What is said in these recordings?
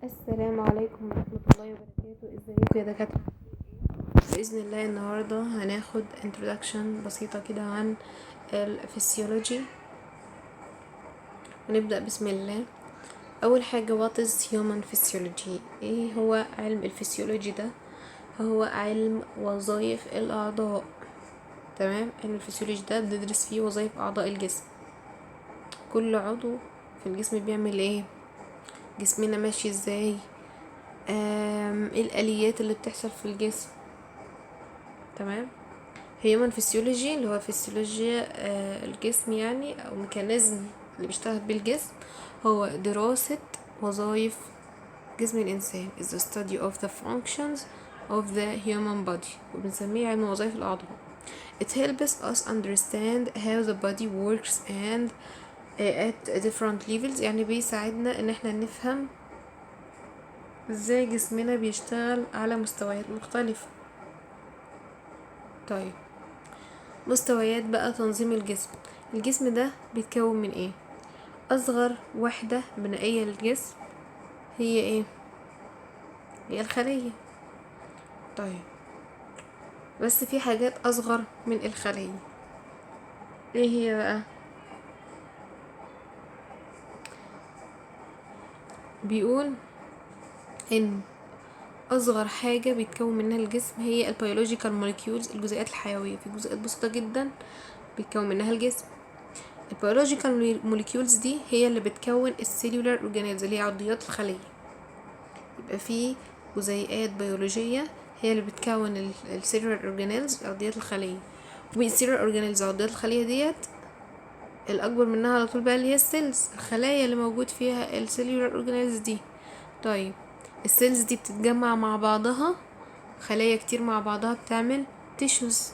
السلام عليكم ورحمة الله وبركاته. ازيكم يا دكاترة؟ بإذن الله النهاردة هناخد introduction بسيطة كده عن الفسيولوجي. ونبدأ بسم الله. أول حاجة what is human physiology؟ ايه هو علم الفسيولوجي ده؟ هو علم وظائف الأعضاء. تمام، علم الفسيولوجي ده بندرس فيه وظائف أعضاء الجسم. كل عضو في الجسم بيعمل ايه، جسمنا ماشي ازاي، ايه الآليات اللي بتحصل في الجسم. تمام. هيومن فيسيولوجي اللي هو فيسيولوجيا الجسم يعني، او ميكانيزم اللي بيشتغل بيه الجسم، هو دراسة وظائف جسم الانسان is the study of the functions of the human body، وبنسميه علم وظائف الاعضاء. It helps us understand how the body works and at different levels، يعني بيساعدنا ان احنا نفهم ازاي جسمنا بيشتغل على مستويات مختلفة. طيب، مستويات بقى تنظيم الجسم. الجسم ده بيتكون من ايه؟ اصغر وحدة بنائية للجسم هي ايه؟ هي الخلية. طيب، بس في حاجات اصغر من الخلية. ايه هي بقى؟ بيقول ان اصغر حاجة بيتكون منها الجسم هي البيولوجيكال موليكيولز، الجزيئات الحيوية. في جزيئات بسيطة جدا بيتكون منها الجسم. البيولوجيكال موليكيولز دي هي اللي بتكون السيلولار اورجانيلز اللي هي عضيات الخلية. يبقى في جزيئات بيولوجية هي اللي بتكون السيلولار اورجانيلز، عضيات الخلية. والسيلولار اورجانيلز، عضيات الخلية ديت الاكبر منها على طول بقى اللي هي السيلز، الخلايا اللي موجود فيها السيلولار اورجانيلز دي. طيب، السيلز دي بتتجمع مع بعضها، خلايا كتير مع بعضها بتعمل تيشوز.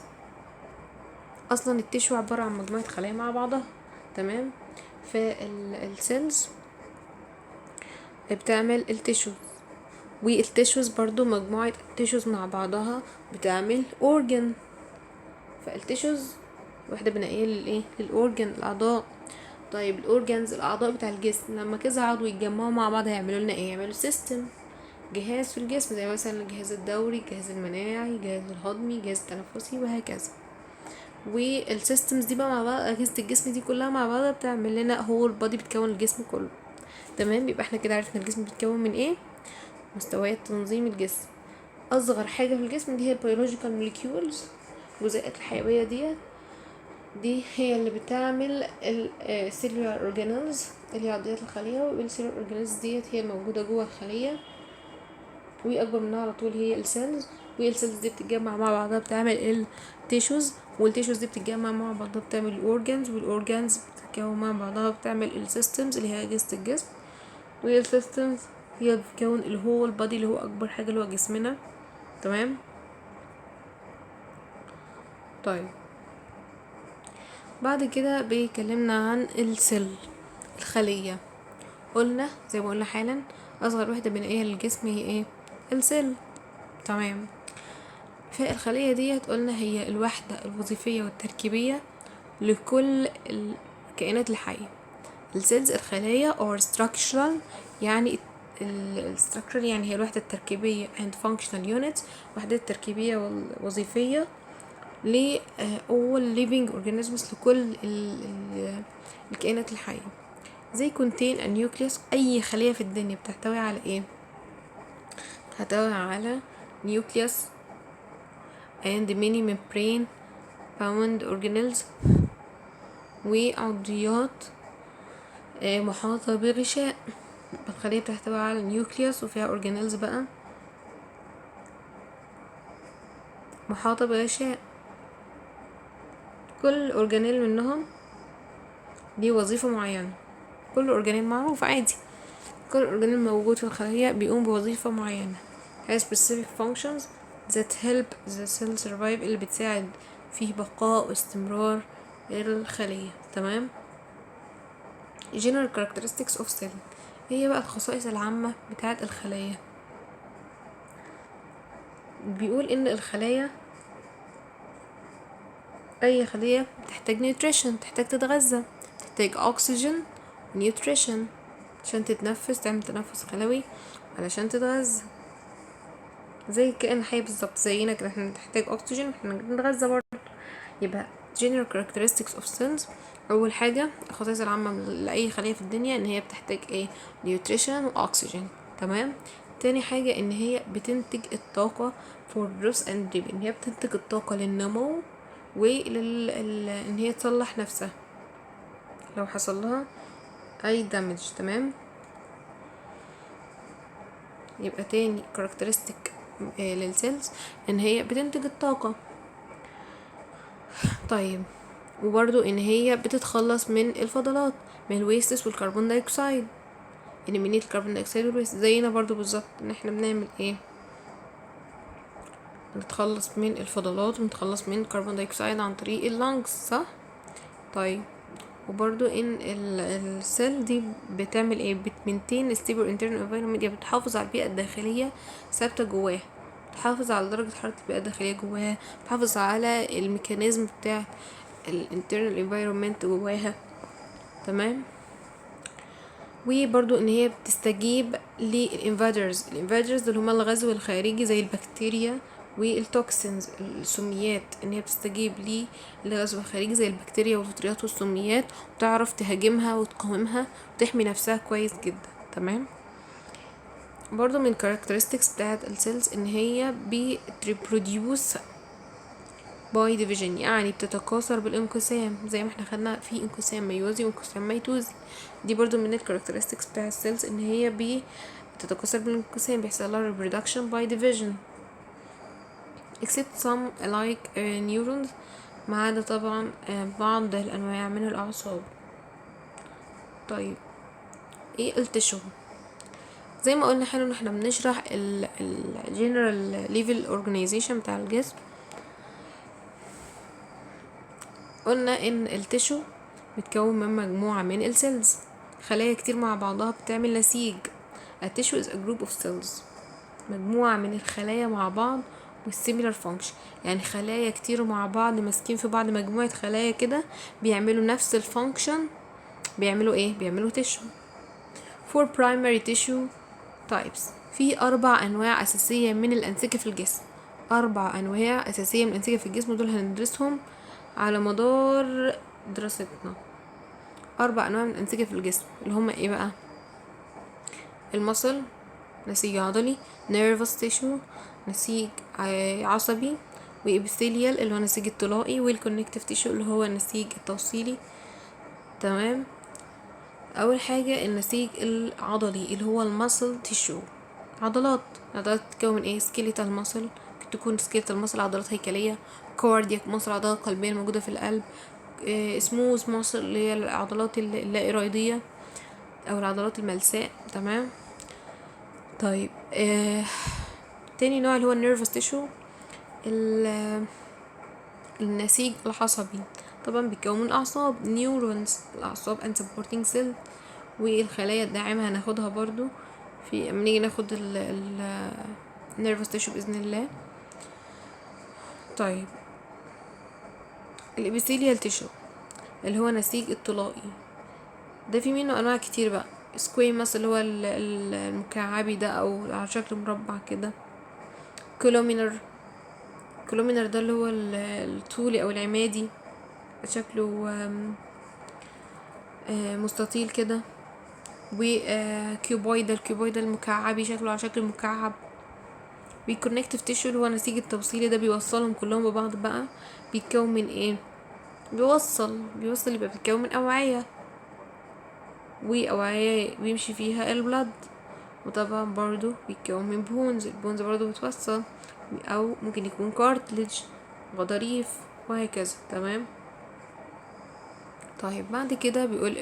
اصلا التيشو عبارة عن مجموعة خلايا مع بعضها. تمام. فالسيلز بتعمل التيشوز، والتيشوز برضو مجموعة تيشوز مع بعضها بتعمل اورجن. فالتيشوز وحدة بنائية للايه، للاورجن، الاعضاء. طيب، الاورجنز، الاعضاء بتاع الجسم، لما كذا عضو يتجمعوا مع بعض هيعملوا لنا ايه؟ يعملوا سيستم، جهاز في الجسم، زي مثلا الجهاز الدوري، الجهاز المناعي، الجهاز الهضمي، الجهاز التنفسي، وهكذا. والسيستمز دي بقى مع بعض، اجهزة الجسم دي كلها مع بعض بتعمل لنا هول بادي، بتكون الجسم كله. تمام، يبقى احنا كده عرفنا الجسم بيتكون من ايه، مستويات تنظيم الجسم. اصغر حاجه في الجسم دي هي البيولوجيكال موليكيولز، الجزيئات الحيويه دي هي اللي بتعمل السيلولار اورجانيلز اللي هي عضيات الخليه. والسيلولار اورجانيلز ديت هي الموجوده جوه الخليه، واكبر منها على طول هي السيلز. والسيلز دي بتتجمع مع بعضها بتعمل التيشوز، والتيشوز دي بتتجمع مع بعضها بتعمل الاورجانز، والاورجانز بتتكون مع بعضها بتعمل السيستمز اللي هي اجهزه الجسم. والسيستمز هي بتكون الهول بادي اللي هو اكبر حاجه اللي هو جسمنا. تمام. طيب، بعد كده بيكلمنا عن السيل، الخليه. قلنا زي ما قلنا حالا اصغر وحده بنائيه للجسم هي ايه؟ السيل. تمام. فالخليه ديت قلنا هي الوحده الوظيفيه والتركيبيه لكل الكائنات الحيه. السيلز، الخلايا or structural، يعني الستراكشر يعني هي الوحدة التركيبية and functional units، وحدة تركيبية وظيفية ل all living organisms، لكل الكائنات الحية. زي contain a nucleus، أي خلية في الدنيا بتحتوي على ايه؟ بتحتوي على nucleus and many membrane bound organelles، وعضيات محاطة بغشاء. الخلية بتحتوي على نيوكليوس وفيها اورجانيلز بقى محاطة بغشاء. كل اورجانيل منهم دي وظيفة معينة، كل اورجانيل معروف عادي، كل اورجانيل موجود في الخلية بيقوم بوظيفة معينة، has specific functions that help the cell survive، اللي بتساعد فيه بقاء واستمرار الخلية. تمام. general characteristics of cell، هي بقى الخصائص العامة بتاعت الخلايا. بيقول ان الخلايا، اي خلية بتحتاج نيوتريشن، تحتاج تتغذى، تحتاج اكسجين نيوتريشن عشان تتنفس، تعمل تنفس خلوي، علشان تتغذى، زي الكائن الحي بالظبط زينا كده، احنا بنحتاج اكسجين واحنا بنتغذى برضه. يبقى general characteristics of cells، اول حاجه الخصائص العامه لاي خليه في الدنيا ان هي بتحتاج ايه؟ نيوتريشن واكسجين. تمام. تاني حاجه ان هي بتنتج الطاقه for growth and living، هي بتنتج الطاقه للنمو ان هي تصلح نفسها لو حصل لها اي دامج. تمام. يبقى تاني characteristic للسيلز ان هي بتنتج الطاقه. طيب، وبرضو ان هي بتتخلص من الفضلات، من الويستس والكربون دايوكسيد، eliminate الكربون دايوكسيد والويست، زينا برضو بالظبط ان احنا بنعمل ايه؟ بنتخلص من الفضلات ونتخلص من الكربون دايوكسيد عن طريق اللانجز، صح؟ طيب، وبرضو ان السيل دي بتعمل ايه؟ بتمنتين stable internal environment، يعني بتحافظ على البيئة الداخلية ثابتة جواها، بتحافظ على درجة حرارة البيئة الداخلية جواها، بتحافظ على الميكانيزم بتاع الانترنال environment جواها. تمام. وبرضو ان هي بتستجيب للانفادرز، الانفادرز دول هما الغزو الخارجي زي البكتيريا والتوكسينز السميات، ان هي بتستجيب للغزو الخارجي زي البكتيريا والفطريات والسميات، وتعرف تهاجمها وتقاومها وتحمي نفسها كويس جدا. تمام. برضو من characteristics بتاعت السيلز ان هي بتريبروديوس باي ديفيجن، يعني بتتكاثر بالانقسام، زي ما احنا خدنا في انقسام ميوزي وانقسام ميتوزي. دي برضو من الكاركترستكس بتاع السيلز ان هي بتتكاثر بالانقسام، بيحصل لها reproduction by division except some like neurons، ما عدا طبعا بعض الانواع من الاعصاب. طيب، ايه التشو؟ زي ما قلنا حلو ان احنا بنشرح ال general level organization بتاع الجسم. قلنا ان التشو بتكون من مجموعة من السيلز، خلايا كتير مع بعضها بتعمل نسيج. A tissue is a group of cells، مجموعة من الخلايا مع بعض والسيميلر فانكشن، يعني خلايا كتير مع بعض ماسكين في بعض، مجموعة خلايا كده بيعملوا نفس الفانكشن. بيعملوا ايه؟ بيعملوا تيشو. For primary tissue types، في 4 أنواع أساسية من الأنسجة في الجسم، 4 أنواع أساسية من الأنسجة في الجسم، دول هندرسهم على مدار دراستنا. 4 أنواع من الأنسجة في الجسم اللي هما ايه بقى؟ المصل، نسيج عضلي، nervous tissue، نسيج عصبي، وابيثيليال اللي هو النسيج الطلائي، والكونكتيف تيشو اللي هو النسيج التوصيلي. تمام. اول حاجه النسيج العضلي اللي هو المسل تيشو، عضلات تتكون من ايه؟ سكيليتال ماسل، ممكن تكون سكيليتال ماسل عضلات هيكليه، كاردياك ماسل عضلات قلبيه الموجوده في القلب، سموث ماسل اللي هي العضلات اللا اراديه او العضلات الملساء. تمام. طيب، تاني نوع اللي هو النيرفس تيشو، النسيج العصبي، طبعا بيتكون من اعصاب، نيورونز، الاعصاب and supporting cell، والخلايا الداعمة هناخدها برضو في اما نيجي ناخد النيرفس تيشو باذن الله. طيب، الابيثيليال تيشو اللي هو نسيج الطلائي، ده في منه انواع كتير بقى، سكويماس اللي هو المكعبي ده او على شكل مربع كده، كولومينر، كولومينر ده اللي هو الطولي او العمادي شكله مستطيل كده، وكيوبويد، الكيوبويد المكعبي شكله على شكل مكعب، والكونكتيف تيشو اللي هو نسيج التوصيلي ده بيوصلهم كلهم ببعض بقى، بيتكون من ايه؟ بيوصل يبقى بيتكون من اوعية، واوعية بيمشي فيها البلد، وطبعا برضو بيتكون من بونز، البونز برضو بتوصل، او ممكن يكون كارتليج، غضاريف، وهكذا. تمام. طيب، بعد كده بيقول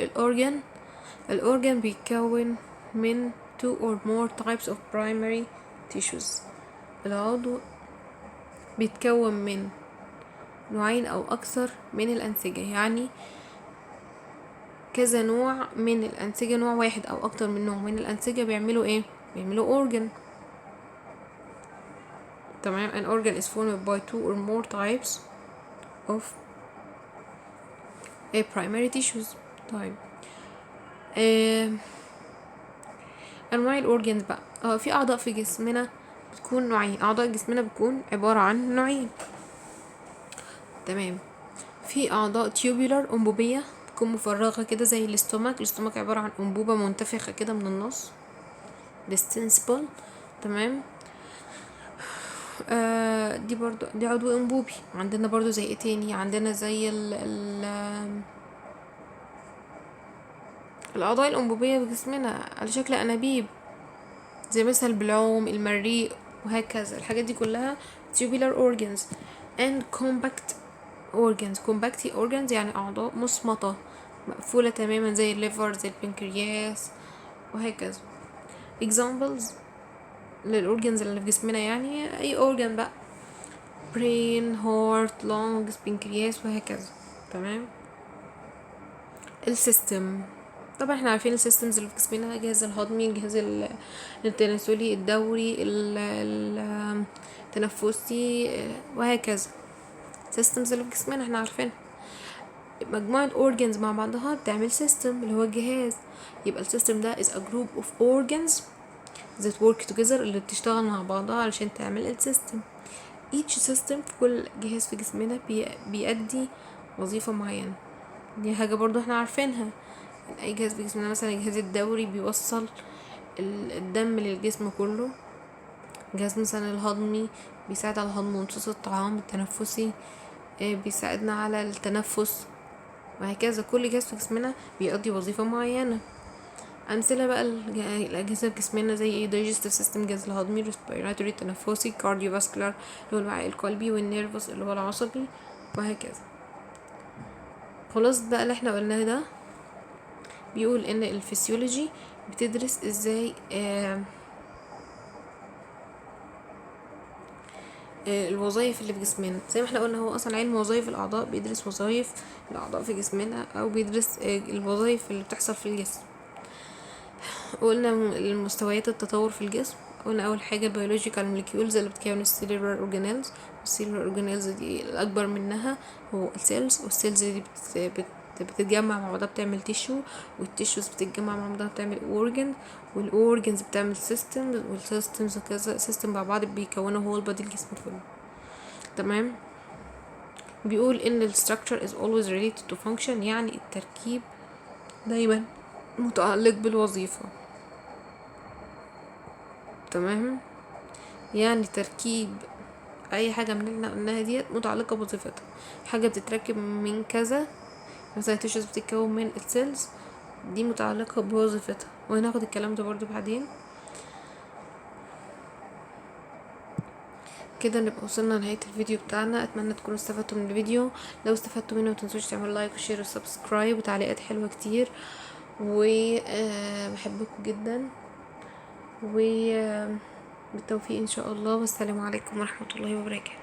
الأورجان بيتكون من 2 or more types of primary tissues، العضو بيتكون من نوعين أو أكثر من الأنسجة، يعني كذا نوع من الأنسجة، نوع واحد أو أكتر من نوع من الأنسجة بيعملوا إيه؟ بيعملوا organ. تمام. an organ is formed by 2 or more types of primary tissues. طيب، انواع الاورجنز بقى، في اعضاء في جسمنا بتكون نوعين، اعضاء جسمنا بتكون عبارة عن نوعين. تمام. في اعضاء تيوبولار انبوبية بتكون مفرغة كده زي الاستومك عبارة عن انبوبة منتفخة كده من النص ديستنسبل. تمام. دي برضو دي عضو انبوبي. عندنا برضو زي ايه تاني، عندنا زي الاعضاء الانبوبية في جسمنا على شكل انابيب، زي مثلا البلعوم، المريء، وهكذا. الحاجات دي كلها tubular organs and compact organs يعني أعضاء مصمتة مقفولة تماما زي الليفر، زي البنكرياس، وهكذا. examples للأورجنز اللي في جسمنا، يعني أي organ بقى، brain، heart، lungs، بنكرياس، وهكذا. تمام. السيستم، طبعا احنا عارفين السيستمز اللي في جسمنا: الجهاز الهضمي، الجهاز التناسلي، الدوري، التنفسي، وهكذا. السيستمز اللي في جسمنا احنا عارفين مجموعة organs مع بعضها بتعمل سيستم اللي هو الجهاز. يبقى السيستم ده is a group of organs that work together، اللي بتشتغل مع بعضها علشان تعمل السيستم. each system في كل جهاز في جسمنا بيأدي وظيفة معينة. دي حاجة برضو احنا عارفينها. اي جهاز في جسمنا، مثلا الجهاز الدوري بيوصل الدم للجسم كله. الجهاز مثلا الهضمي بيساعد على هضم وامتصاص الطعام. التنفسي بيساعدنا على التنفس، وهكذا. كل جهاز في جسمنا بيقضي وظيفة معينة. أمثلة بقى الأجهزة في جسمنا زي ايه: digestive system الجهاز الهضمي، respiratory التنفسي، cardiovascular اللي هو الوعي القلبي، والنيرفس اللي هو العصبي، وهكذا. خلاص بقى اللي احنا قلناه ده بيقول ان الفسيولوجي بتدرس ازاي الوظائف اللي في جسمنا. زي ما احنا قلنا، هو اصلا علم وظائف الاعضاء بيدرس وظائف الاعضاء في جسمنا، او بيدرس الوظائف اللي بتحصل في الجسم. قلنا المستويات التطور في الجسم. قلنا اول حاجه biological molecules اللي بتكون السيلولار اورجانيلز، والسيلولار اورجانيلز دي الاكبر منها هو السيلز، والسيلز دي بتتجمع مع بعضها بتعمل تيشو، والتيشوز بتتجمع مع بعضها بتعمل اورجن، والاورجنز بتعمل سيستمز، والسيستمز وكذا سيستم مع بعض بيكونوا هو البادي الجسم كله. تمام. بيقول ان ال structure is always related to function، يعني التركيب دايما متعلق بالوظيفة. تمام. يعني تركيب اي حاجة من اللي احنا قلناها ديت متعلقة بوظيفتها. حاجة بتتركب من كذا، مثلا التيشوز بتتكون من السيلز، دي متعلقة بوظيفتها، وهناخد الكلام ده برضو بعدين. كده نبقى وصلنا لنهاية الفيديو بتاعنا. اتمنى تكونوا استفدتوا من الفيديو. لو استفدتوا منه متنسوش تعملوا لايك وشير وسبسكرايب وتعليقات حلوة كتير، وبحبكم جدا، وبالتوفيق ان شاء الله. والسلام عليكم ورحمة الله وبركاته.